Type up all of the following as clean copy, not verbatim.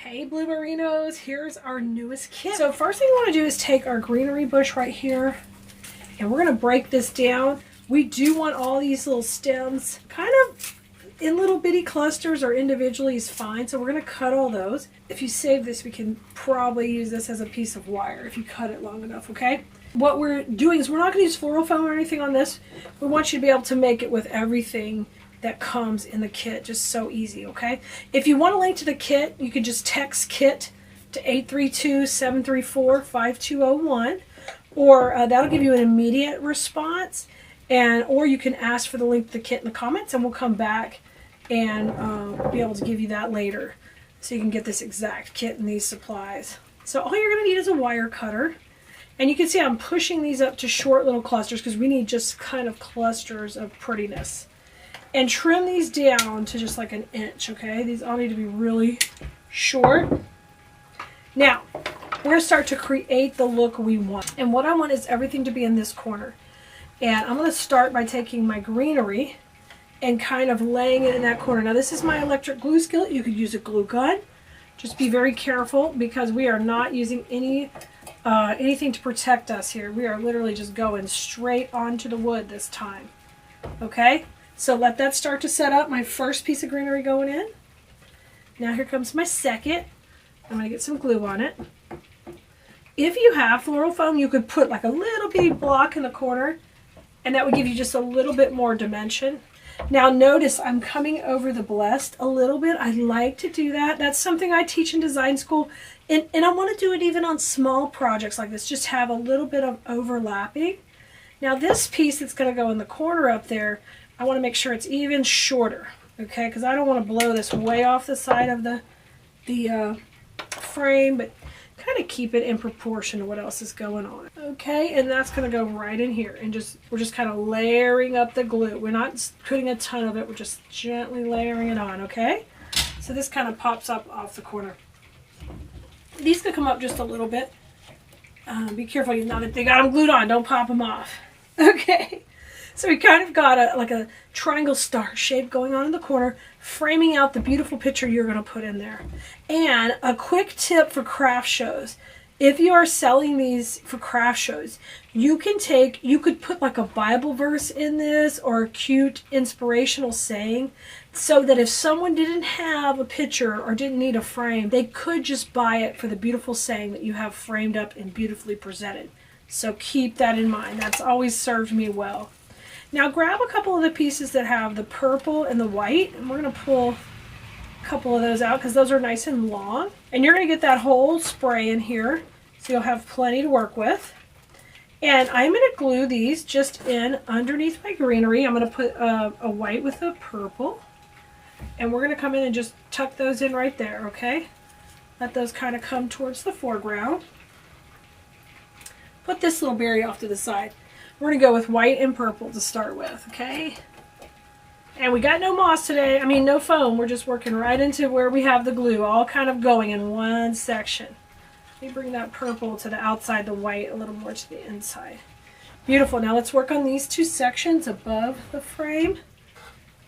Hey Blue Merinos, here's our newest kit. So first thing we want to do is take our greenery bush right here and we're going to break this down. We do want all these little stems kind of in little bitty clusters or individually is fine. So we're going to cut all those. If you save this, we can probably use this as a piece of wire if you cut it long enough, okay? What we're doing is we're not going to use floral foam or anything on this. We want you to be able to make it with everything that comes in the kit, just so easy, okay? If you want a link to the kit, you can just text KIT to 832-734-5201, or that'll give you an immediate response, or you can ask for the link to the kit in the comments, and we'll come back and be able to give you that later, so you can get this exact kit and these supplies. So all you're going to need is a wire cutter, and you can see I'm pushing these up to short little clusters because we need just kind of clusters of prettiness. And trim these down to just like 1 inch, okay? These all need to be really short. Now, we're going to start to create the look we want. And what I want is everything to be in this corner. And I'm going to start by taking my greenery and kind of laying it in that corner. Now, this is my electric glue skillet. You could use a glue gun. Just be very careful because we are not using anything to protect us here. We are literally just going straight onto the wood this time, okay? So let that start to set up. My first piece of greenery going in. Now here comes my second. I'm going to get some glue on it. If you have floral foam, you could put like a little bitty block in the corner, and that would give you just a little bit more dimension. Now notice I'm coming over the blessed a little bit. I like to do that. That's something I teach in design school. And I want to do it even on small projects like this. Just have a little bit of overlapping. Now this piece that's going to go in the corner up there, I want to make sure it's even shorter, okay? Because I don't want to blow this way off the side of the frame, but kind of keep it in proportion to what else is going on. Okay, and that's going to go right in here, and we're just kind of layering up the glue. We're not putting a ton of it. We're just gently layering it on, okay? So this kind of pops up off the corner. These could come up just a little bit. Be careful, now that they got them glued on, don't pop them off. Okay. So we kind of got like a triangle star shape going on in the corner, framing out the beautiful picture you're going to put in there. And a quick tip for craft shows. If you are selling these for craft shows, you could put like a Bible verse in this or a cute inspirational saying so that if someone didn't have a picture or didn't need a frame, they could just buy it for the beautiful saying that you have framed up and beautifully presented. So keep that in mind. That's always served me well. Now grab a couple of the pieces that have the purple and the white, and we're going to pull a couple of those out because those are nice and long. And you're going to get that whole spray in here, so you'll have plenty to work with. And I'm going to glue these just in underneath my greenery. I'm going to put a white with a purple, and we're going to come in and just tuck those in right there, okay? Let those kind of come towards the foreground. Put this little berry off to the side. We're going to go with white and purple to start with, okay? And we got no moss today. I mean, no foam. We're just working right into where we have the glue, all kind of going in one section. Let me bring that purple to the outside, the white a little more to the inside. Beautiful. Now let's work on these two sections above the frame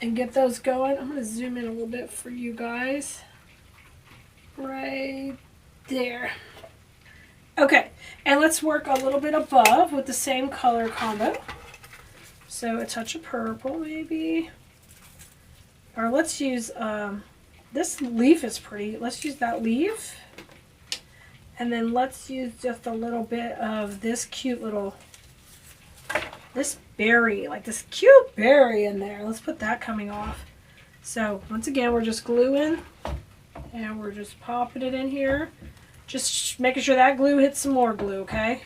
and get those going. I'm going to zoom in a little bit for you guys. Right there. Okay, and let's work a little bit above with the same color combo. So a touch of purple maybe. Or let's use, this leaf is pretty. Let's use that leaf. And then let's use just a little bit of this cute little, this berry, like this cute berry in there. Let's put that coming off. So once again, we're just gluing and we're just popping it in here. Just making sure that glue hits some more glue, okay?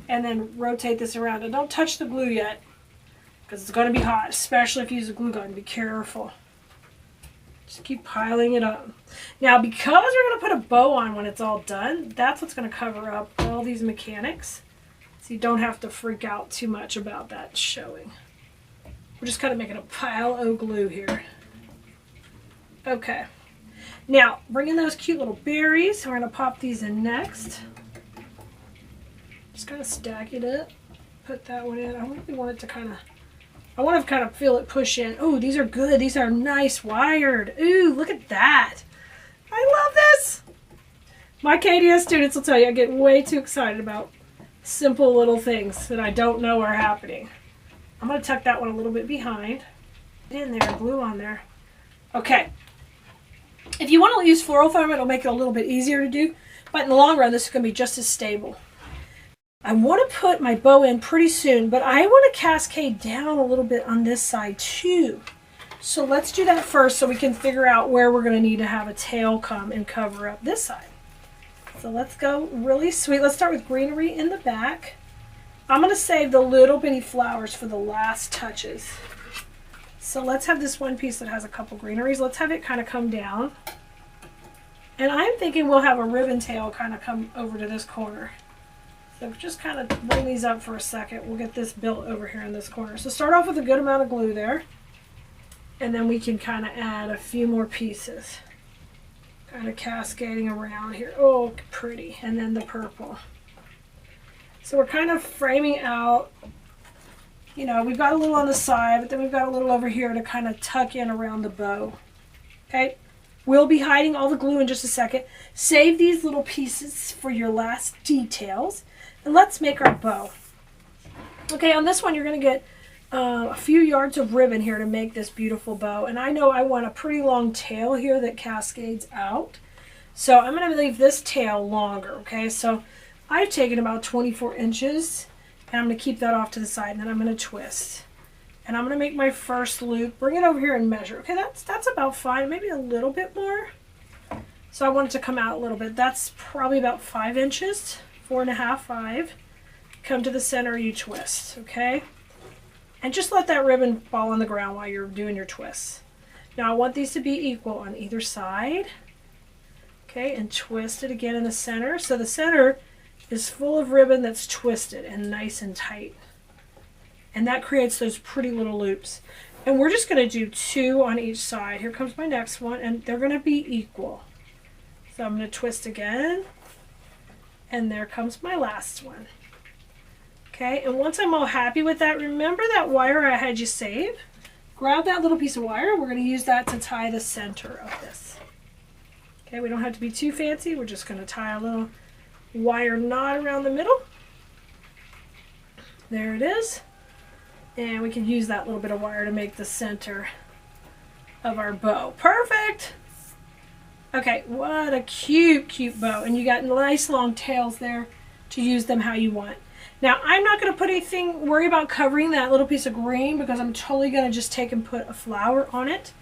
And then rotate this around. And don't touch the glue yet because it's going to be hot, especially if you use a glue gun. Be careful. Just keep piling it up. Now, because we're going to put a bow on when it's all done, that's what's going to cover up all these mechanics. So you don't have to freak out too much about that showing. We're just kind of making a pile of glue here. Okay. Now, bring in those cute little berries. We're going to pop these in next. Just kind of stack it up. Put that one in. I really want it to kind of, I want to kind of feel it push in. Oh, these are good. These are nice wired. Ooh, look at that. I love this. My Keleas students will tell you I get way too excited about simple little things that I don't know are happening. I'm going to tuck that one a little bit behind. In there, glue on there. Okay. If you want to use floral foam, it'll make it a little bit easier to do, but in the long run, this is going to be just as stable. I want to put my bow in pretty soon, but I want to cascade down a little bit on this side too. So let's do that first so we can figure out where we're going to need to have a tail come and cover up this side. So let's go really sweet. Let's start with greenery in the back. I'm going to save the little bitty flowers for the last touches. So let's have this one piece that has a couple greeneries. Let's have it kind of come down. And I'm thinking we'll have a ribbon tail kind of come over to this corner. So just kind of bring these up for a second. We'll get this built over here in this corner. So start off with a good amount of glue there. And then we can kind of add a few more pieces. Kind of cascading around here. Oh, pretty. And then the purple. So we're kind of framing out, you know, we've got a little on the side, but then we've got a little over here to kind of tuck in around the bow. Okay. We'll be hiding all the glue in just a second. Save these little pieces for your last details. And let's make our bow. Okay, on this one you're going to get a few yards of ribbon here to make this beautiful bow. And I know I want a pretty long tail here that cascades out. So I'm going to leave this tail longer, okay? So I've taken about 24 inches and I'm going to keep that off to the side and then I'm going to twist. And I'm going to make my first loop, bring it over here and measure. Okay, that's about fine, maybe a little bit more. So I want it to come out a little bit. That's probably about 5 inches, 4.5, 5. Come to the center, you twist, okay? And just let that ribbon fall on the ground while you're doing your twists. Now I want these to be equal on either side. Okay, and twist it again in the center. So the center is full of ribbon that's twisted and nice and tight. And that creates those pretty little loops. And we're just going to do 2 on each side. Here comes my next one, and they're going to be equal. So I'm going to twist again. And there comes my last one. Okay, and once I'm all happy with that, remember that wire I had you save? Grab that little piece of wire. We're going to use that to tie the center of this. Okay, we don't have to be too fancy. We're just going to tie a little wire knot around the middle. There it is. And we can use that little bit of wire to make the center of our bow. Perfect! Okay, what a cute, cute bow. And you got nice long tails there to use them how you want. Now, I'm not going to worry about covering that little piece of green because I'm totally going to just take and put a flower on it.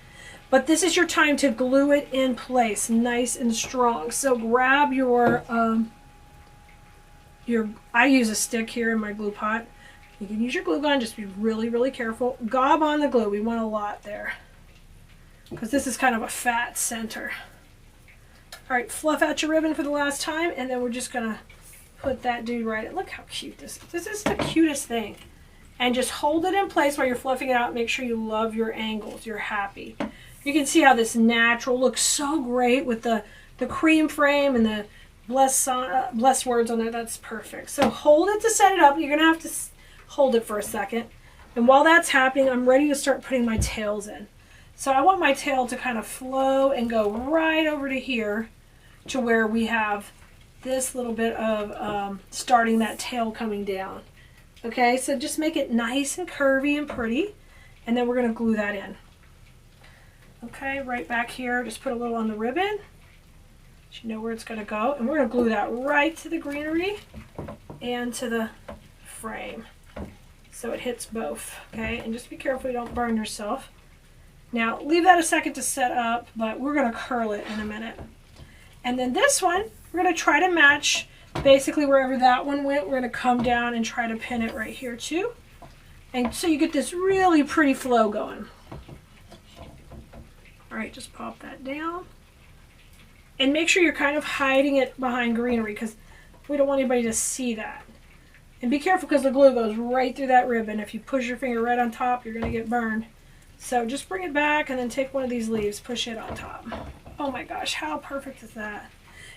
But this is your time to glue it in place, nice and strong. So grab your I use a stick here in my glue pot. You can use your glue gun, just be really, really careful. Gob on the glue, we want a lot there. Because this is kind of a fat center. Alright, fluff out your ribbon for the last time, and then we're just going to put that dude right in. Look how cute this is. This is the cutest thing. And just hold it in place while you're fluffing it out. Make sure you love your angles. You're happy. You can see how this natural looks so great with the cream frame and the blessed words on there. That's perfect. So hold it to set it up. You're going to have to hold it for a second. And while that's happening, I'm ready to start putting my tails in. So I want my tail to kind of flow and go right over to here to where we have this little bit of starting that tail coming down. Okay, so just make it nice and curvy and pretty, and then we're going to glue that in. Okay, right back here, just put a little on the ribbon so you know where it's going to go, and we're going to glue that right to the greenery and to the frame so it hits both. Okay, and just be careful you don't burn yourself. Now leave that a second to set up, but we're going to curl it in a minute. And then this one, we're going to try to match basically wherever that one went. We're going to come down and try to pin it right here too. And so you get this really pretty flow going. All right, just pop that down. And make sure you're kind of hiding it behind greenery because we don't want anybody to see that. And be careful because the glue goes right through that ribbon. If you push your finger right on top, you're going to get burned. So just bring it back and then take one of these leaves, push it on top. Oh my gosh, how perfect is that?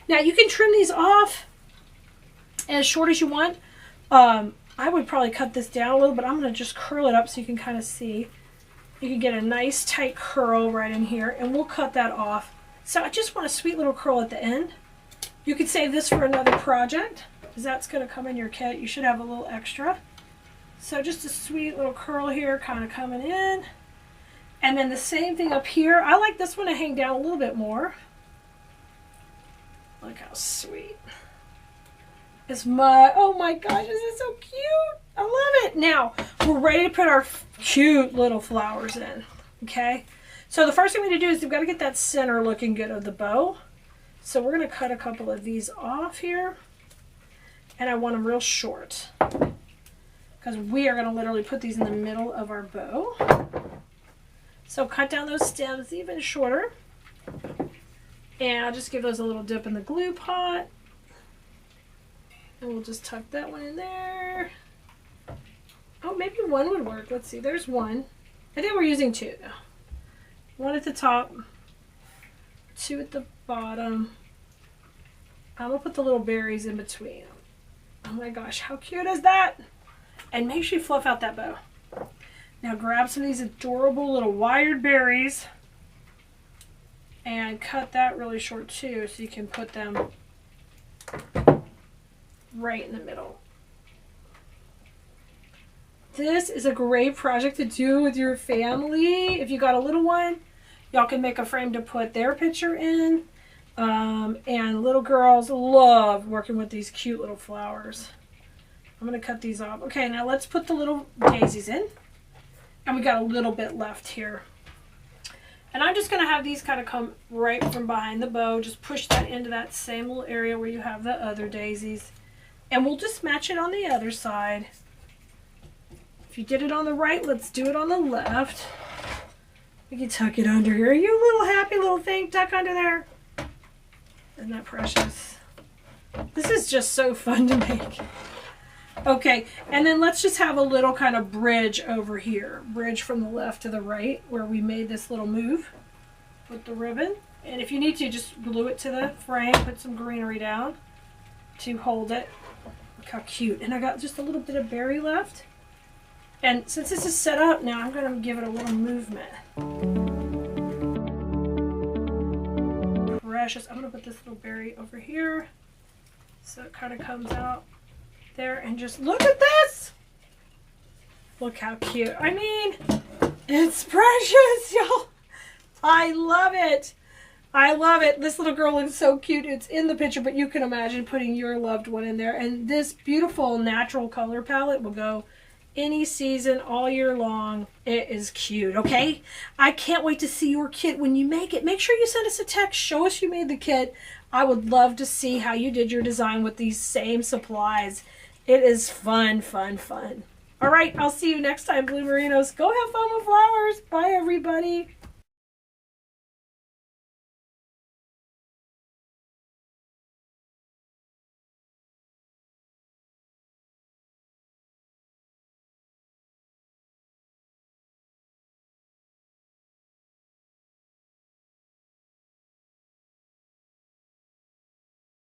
Now you can trim these off as short as you want. I would probably cut this down a little, but I'm going to just curl it up so you can kind of see. You can get a nice tight curl right in here, and we'll cut that off. So I just want a sweet little curl at the end. You could save this for another project because that's going to come in your kit. You should have a little extra. So just a sweet little curl here kind of coming in. And then the same thing up here. I like this one to hang down a little bit more. Look how sweet. Oh my gosh, this is so cute. I love it. Now, we're ready to put our cute little flowers in. Okay? So the first thing we need to do is we've got to get that center looking good of the bow. So we're going to cut a couple of these off here. And I want them real short. Because we are going to literally put these in the middle of our bow. So cut down those stems even shorter. And I'll just give those a little dip in the glue pot. And we'll just tuck that one in there. Oh, maybe one would work. Let's see. There's one. I think we're using two. One at the top. Two at the bottom. I'm going to put the little berries in between. Oh my gosh, how cute is that? And make sure you fluff out that bow. Now grab some of these adorable little wired berries and cut that really short too so you can put them right in the middle. This is a great project to do with your family. If you got a little one, y'all can make a frame to put their picture in. And little girls love working with these cute little flowers. I'm going to cut these off. Okay, now let's put the little daisies in. And we got a little bit left here. And I'm just going to have these kind of come right from behind the bow. Just push that into that same little area where you have the other daisies. And we'll just match it on the other side. If you did it on the right, let's do it on the left. We can tuck it under here. You little happy little thing, tuck under there. Isn't that precious? This is just so fun to make. Okay, and then let's just have a little kind of bridge over here. Bridge from the left to the right where we made this little move with the ribbon. And if you need to, just glue it to the frame, put some greenery down to hold it. Look how cute. And I got just a little bit of berry left. And since this is set up now, I'm going to give it a little movement. Precious. I'm going to put this little berry over here so it kind of comes out there and just look at this. Look how cute. I mean, it's precious, y'all. I love it. I love it. This little girl looks so cute. It's in the picture, but you can imagine putting your loved one in there. And this beautiful natural color palette will go any season, all year long. It is cute, okay? I can't wait to see your kit when you make it. Make sure you send us a text. Show us you made the kit. I would love to see how you did your design with these same supplies. It is fun, fun, fun. All right, I'll see you next time, Blue Merinos. Go have fun with flowers. Bye, everybody.